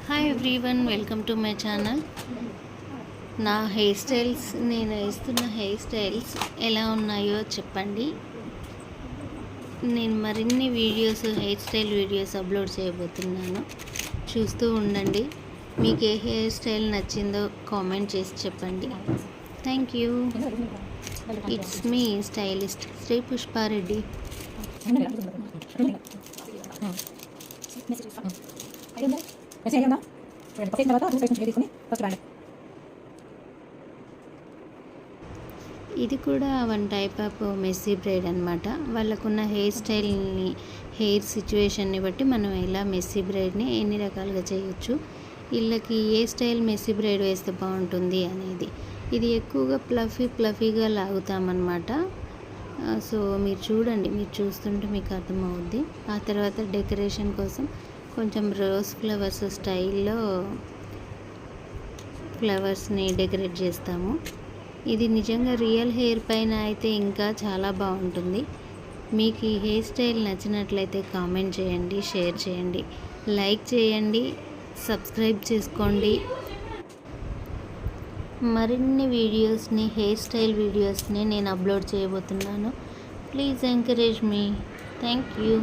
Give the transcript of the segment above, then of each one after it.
Hi everyone, welcome to my channel. నా hair styles, నేను వేస్తున్న హెయిర్ స్టైల్స్ ఎలా ఉన్నాయో చెప్పండి. నేను మరిన్ని videos, hair style videos upload చేయబోతున్నాను. చూస్తూ ఉండండి. మీకు ఏ హెయిర్ స్టైల్ నచ్చిందో కామెంట్ చేసి చెప్పండి. Thank you. It's me stylist Sri Pushpa Reddy. ఇది కూడా one type of messy braid అనమాట. వాళ్ళకున్న హెయిర్ స్టైల్ని, హెయిర్ సిచ్యువేషన్ని బట్టి మనం ఎలా మెస్సీ బ్రైడ్ని ఎన్ని రకాలుగా చేయొచ్చు, వీళ్ళకి ఏ స్టైల్ మెస్సీ బ్రైడ్ వేస్తే బాగుంటుంది అనేది. ఇది ఎక్కువగా ఫ్లఫీగా లాగుతామన్నమాట. సో మీరు చూడండి, మీరు చూస్తుంటే మీకు అర్థమవుద్ది. ఆ తర్వాత డెకరేషన్ కోసం కొంచెం రోజ్ ఫ్లవర్స్ స్టైల్లో ఫ్లవర్స్ని డెకరేట్ చేస్తాము. ఇది నిజంగా రియల్ హెయిర్ పైన అయితే ఇంకా చాలా బాగుంటుంది. మీకు ఈ హెయిర్ స్టైల్ నచ్చినట్లయితే కామెంట్ చేయండి, షేర్ చేయండి, లైక్ చేయండి, సబ్స్క్రైబ్ చేసుకోండి. మరిన్ని వీడియోస్ని, హెయిర్ స్టైల్ వీడియోస్ని నేను అప్లోడ్ చేయబోతున్నాను. Please encourage me. Thank you.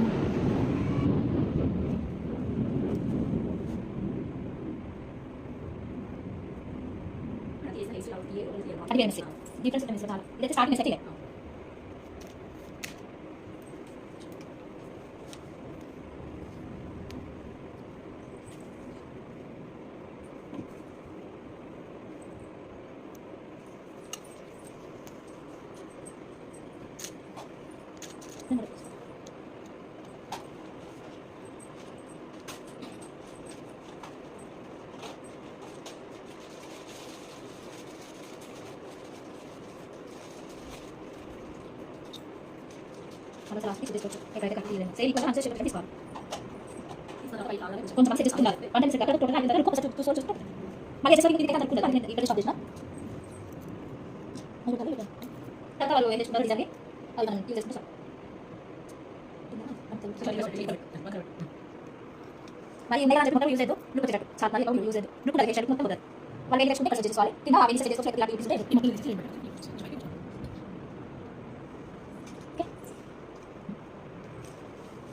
మరి ఇందాక చెప్పినట్టు యూజ్ అయ్యదు లుక్ వచ్చేటట్టు చాలా మంది యూజ్ అయ్యదు లుక్ అలాగే మొత్తం కుదరదు. వాళ్ళు ఏం చేసుకుంటే ఇక్కడ చేసుకోవాలి. కింద ఆ వేసి చేసుకోవాలి. ఇలాంటి యూజ్ చేస్తే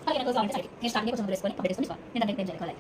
అలాగే నాకు కావాలంటే సైడ్ నేను స్టార్టింగ్ కొంచెం వేసుకొని అప్డేట్ చేసుకొని నేను దాన్ని ఏం చేయాలి.